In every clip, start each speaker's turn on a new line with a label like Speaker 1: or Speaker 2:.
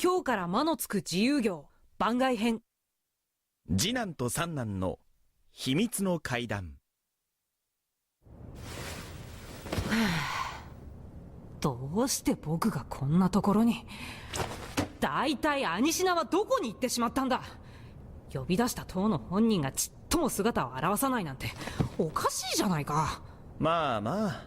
Speaker 1: 今日から魔のつく自由業番外編。
Speaker 2: 次男と三男の秘密の階段。
Speaker 1: どうして僕がこんなところに。大体アニシナはどこに行ってしまったんだ。呼び出した当の本人がちっとも姿を現さないなんておかしいじゃないか。
Speaker 2: まあまあ、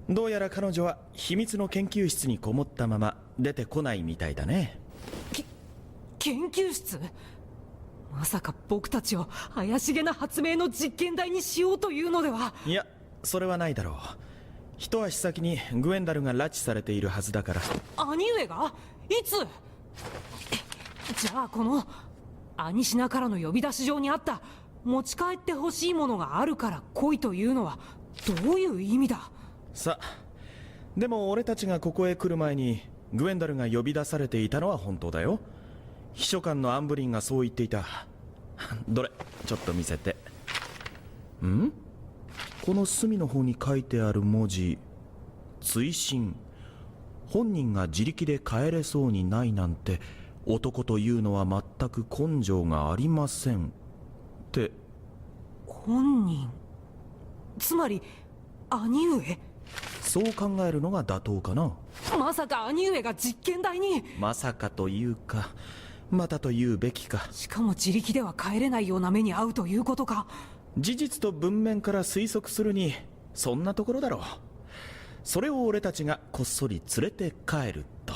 Speaker 2: どうやら彼女は秘密の研究室にこもったまま出てこないみたいだね。
Speaker 1: 研究室？まさか僕たちを怪しげな発明の実験台にしようというのでは。
Speaker 2: いや、それはないだろう。一足先にグエンダルが拉致されているはずだから。
Speaker 1: 兄上が？いつ？じゃあこのアニシナからの呼び出し状にあった持ち帰ってほしいものがあるから来いというのはどういう意味だ。
Speaker 2: さあ、でも俺たちがここへ来る前にグエンダルが呼び出されていたのは本当だよ。秘書官のアンブリンがそう言っていた。どれ、ちょっと見せて。ん？この隅の方に書いてある文字、追伸。本人が自力で帰れそうにないなんて男というのは全く根性がありませんって。
Speaker 1: 本人、つまり兄上？
Speaker 2: そう考えるのが妥当かな。
Speaker 1: まさか兄上が実験台に？
Speaker 2: まさかというか、またというべきか。
Speaker 1: しかも自力では帰れないような目に遭うということか。
Speaker 2: 事実と文面から推測するにそんなところだろう。それを俺たちがこっそり連れて帰ると。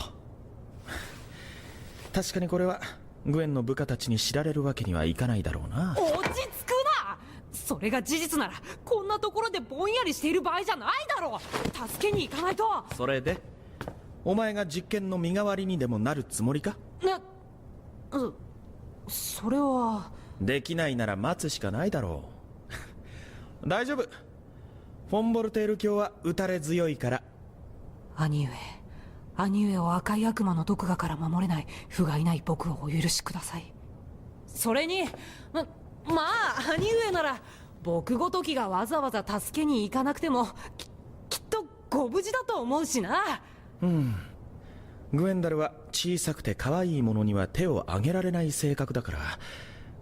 Speaker 2: 確かにこれはグエンの部下たちに知られるわけにはいかないだろうな。
Speaker 1: 落ち着くな。それが事実ならこんなところでぼんやりしている場合じゃないだろう。助けに行かないと。
Speaker 2: それでお前が実験の身代わりにでもなるつもりか？
Speaker 1: それは。
Speaker 2: できないなら待つしかないだろう。大丈夫、フォンボルテール卿は打たれ強いから。
Speaker 1: 兄上を赤い悪魔の毒牙から守れない不甲斐ない僕をお許しください。それにまあ兄上なら僕ごときがわざわざ助けに行かなくてもきっとご無事だと思うしな。
Speaker 2: グエンダルは小さくて可愛いものには手を挙げられない性格だから、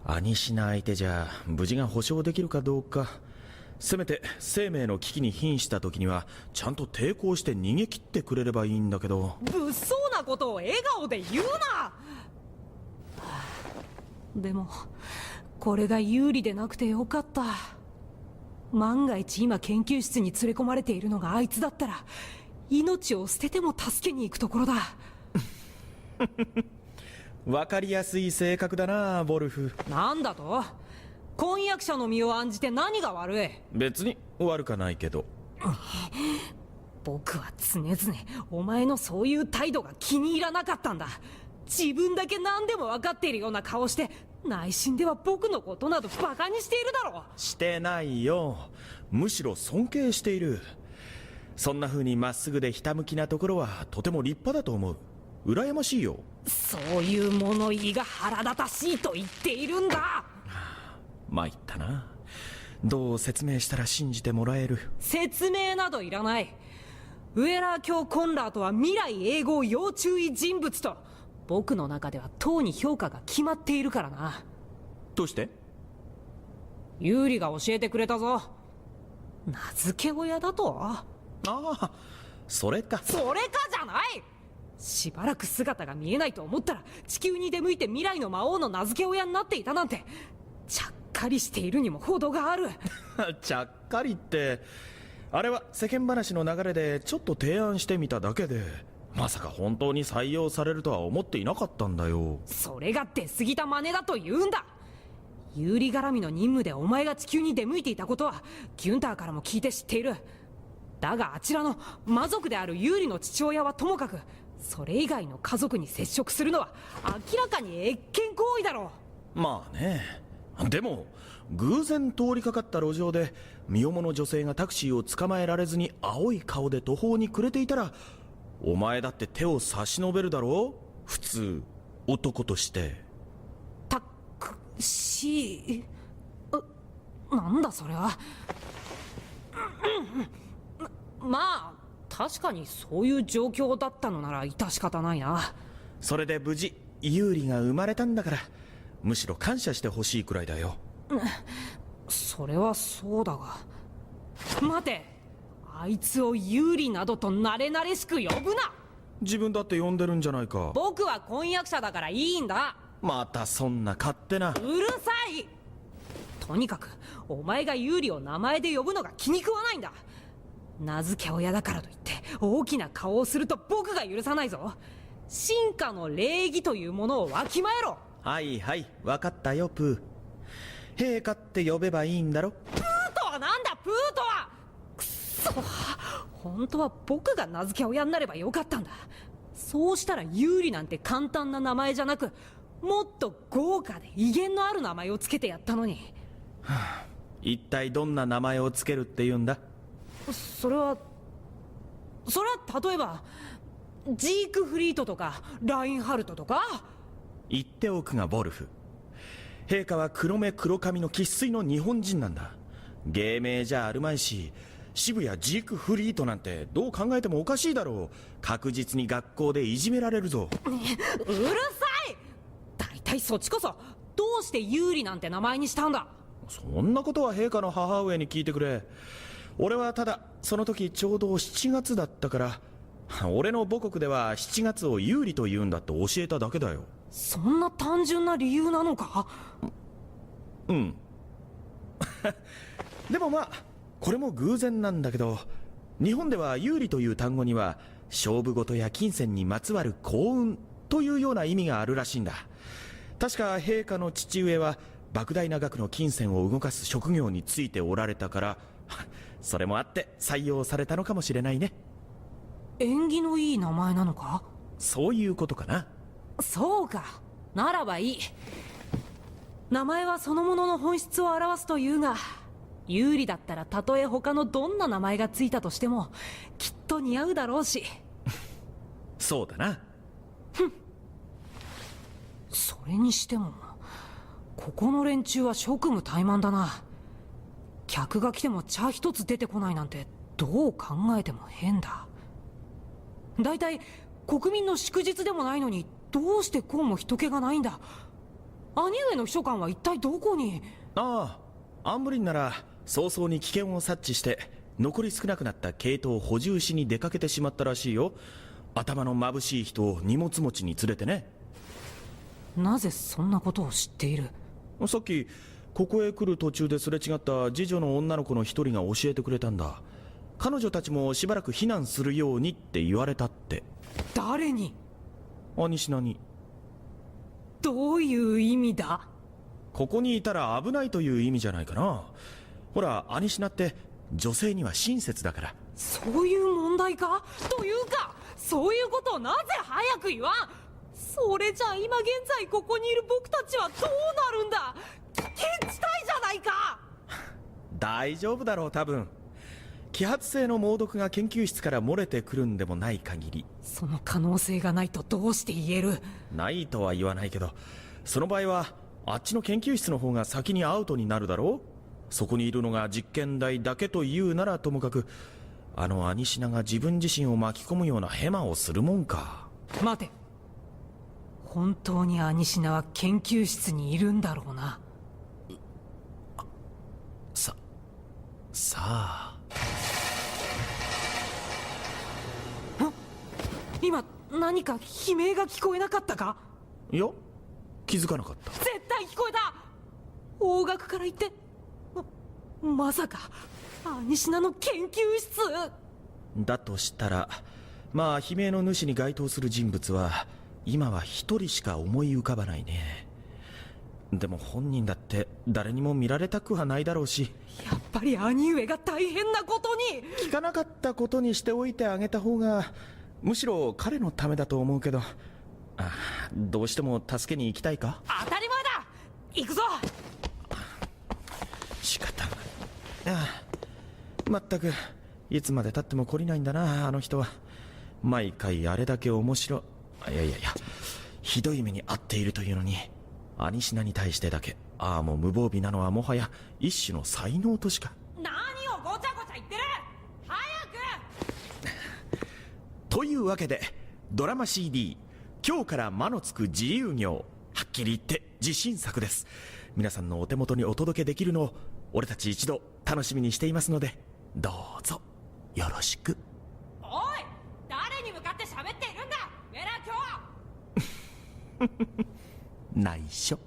Speaker 2: アニシナ相手じゃ無事が保証できるかどうか。せめて生命の危機に瀕した時にはちゃんと抵抗して逃げ切ってくれればいいんだけど。
Speaker 1: 物騒なことを笑顔で言うな。でもこれが有利でなくてよかった。万が一今研究室に連れ込まれているのがあいつだったら命を捨てても助けに行くところだ。
Speaker 2: わかりやすい性格だな、ボルフ。
Speaker 1: なんだと？婚約者の身を案じて何が悪い？
Speaker 2: 別に悪かないけど。
Speaker 1: 僕は常々お前のそういう態度が気に入らなかったんだ。自分だけ何でも分かっているような顔して内心では僕のことなどバカにしているだろう。
Speaker 2: してないよ。むしろ尊敬している。そんな風にまっすぐでひたむきなところはとても立派だと思う。羨ましいよ。
Speaker 1: そういう物言いが腹立たしいと言っているんだ。
Speaker 2: 参ったな。どう説明したら信じてもらえる？
Speaker 1: 説明などいらない。ウエラー卿コンラーとは未来永劫要注意人物と僕の中ではとうに評価が決まっているからな。
Speaker 2: どうして？
Speaker 1: ユーリが教えてくれたぞ。名付け親だと？
Speaker 2: ああ、それか。
Speaker 1: それかじゃない。しばらく姿が見えないと思ったら地球に出向いて未来の魔王の名付け親になっていたなんて、ちゃっかりしているにも程がある。
Speaker 2: ちゃっかりって、あれは世間話の流れでちょっと提案してみただけで、まさか本当に採用されるとは思っていなかったんだよ。
Speaker 1: それが出過ぎた真似だと言うんだ。有利絡みの任務でお前が地球に出向いていたことはギュンターからも聞いて知っている。だがあちらの魔族である有利の父親はともかく、それ以外の家族に接触するのは明らかに越権行為だろう。
Speaker 2: まあね。でも偶然通りかかった路上で身重の女性がタクシーを捕まえられずに青い顔で途方に暮れていたら、お前だって手を差し伸べるだろう、普通男として。
Speaker 1: タクシー？なんだそれは。まあ確かにそういう状況だったのなら致し方ないな。
Speaker 2: それで無事ユーリが生まれたんだから、むしろ感謝してほしいくらいだよ。
Speaker 1: それはそうだが。待て、あいつをユーリなどと慣れ慣れしく呼ぶな。
Speaker 2: 自分だって呼んでるんじゃないか。
Speaker 1: 僕は婚約者だからいいんだ。
Speaker 2: またそんな勝手な。
Speaker 1: うるさい。とにかくお前がユーリを名前で呼ぶのが気に食わないんだ。名付け親だからといって大きな顔をすると僕が許さないぞ。進化の礼儀というものをわきまえろ。
Speaker 2: はいはい、分かったよプー。陛下って呼べばいいんだろ。
Speaker 1: プーとはなんだ。プーとはくっそ、本当は僕が名付け親になればよかったんだ。そうしたらユーリなんて簡単な名前じゃなく、もっと豪華で威厳のある名前をつけてやったのに。
Speaker 2: 一体どんな名前をつけるって言うんだ。
Speaker 1: それは例えばジークフリートとかラインハルトとか。
Speaker 2: 言っておくがボルフ、陛下は黒目黒髪の生粋の日本人なんだ。芸名じゃあるまいし、渋谷ジークフリートなんてどう考えてもおかしいだろう。確実に学校でいじめられるぞ。
Speaker 1: うるさい。大体そっちこそどうしてユーリなんて名前にしたんだ。
Speaker 2: そんなことは陛下の母上に聞いてくれ。俺はただその時ちょうど7月だったから、俺の母国では7月を有利と言うんだって教えただけだよ。
Speaker 1: そんな単純な理由なのか。
Speaker 2: うんでもまあこれも偶然なんだけど、日本では有利という単語には勝負事や金銭にまつわる幸運というような意味があるらしいんだ。確か陛下の父上は莫大な額の金銭を動かす職業についておられたからそれもあって採用されたのかもしれないね。
Speaker 1: 縁起のいい名前なのか。
Speaker 2: そういうことかな。
Speaker 1: そうか、ならばいい。名前はそのものの本質を表すというが、有利だったらたとえ他のどんな名前がついたとしてもきっと似合うだろうし。
Speaker 2: そうだな。
Speaker 1: それにしてもここの連中は職務怠慢だな。客が来ても茶一つ出てこないなんてどう考えても変だ。だいたい国民の祝日でもないのにどうしてこうも人気がないんだ。兄上の秘書官は一体どこに。
Speaker 2: ああ、アンブリンなら早々に危険を察知して残り少なくなった系統を補充しに出かけてしまったらしいよ。頭の眩しい人を荷物持ちに連れてね。
Speaker 1: なぜそんなことを知っている。
Speaker 2: さっきここへ来る途中ですれ違った次女の女の子の一人が教えてくれたんだ。彼女たちもしばらく避難するようにって言われたって。
Speaker 1: 誰に。
Speaker 2: 兄品に。
Speaker 1: どういう意味だ。
Speaker 2: ここにいたら危ないという意味じゃないかな。ほら兄品って女性には親切だから。
Speaker 1: そういう問題か。というかそういうことをなぜ早く言わん。それじゃあ今現在ここにいる僕たちはどうなるんだ。検知体じゃないか。
Speaker 2: 大丈夫だろう。多分揮発性の猛毒が研究室から漏れてくるんでもない限り。
Speaker 1: その可能性がないとどうして言える。
Speaker 2: ないとは言わないけど、その場合はあっちの研究室の方が先にアウトになるだろう。そこにいるのが実験台だけというならともかく、あの兄品が自分自身を巻き込むようなヘマをするもんか。
Speaker 1: 待て、本当に兄品は研究室にいるんだろうな。さあ今何か悲鳴が聞こえなかったか。
Speaker 2: いや気づかなかった。
Speaker 1: 絶対聞こえた。方角から言ってまさか兄品の研究室
Speaker 2: だとしたら、まあ悲鳴の主に該当する人物は今は一人しか思い浮かばないね。でも本人だって誰にも見られたくはないだろうし。
Speaker 1: やっぱり兄上が大変なことに。
Speaker 2: 聞かなかったことにしておいてあげた方がむしろ彼のためだと思うけど。どうしても助けに行きたいか。
Speaker 1: 当たり前だ。行くぞ。
Speaker 2: 仕方ない。まったくいつまでたっても懲りないんだなあの人は。毎回あれだけ面白い。いやひどい目に遭っているというのに、兄品に対してだけもう無防備なのはもはや一種の才能としか。
Speaker 1: 何をごちゃごちゃ言ってる。早く。
Speaker 2: というわけでドラマ CD 今日から魔のつく自由業、はっきり言って自信作です。皆さんのお手元にお届けできるのを俺たち一度楽しみにしていますので、どうぞよろしく。
Speaker 1: おい、誰に向かって喋っているんだメラキョ
Speaker 2: 内緒。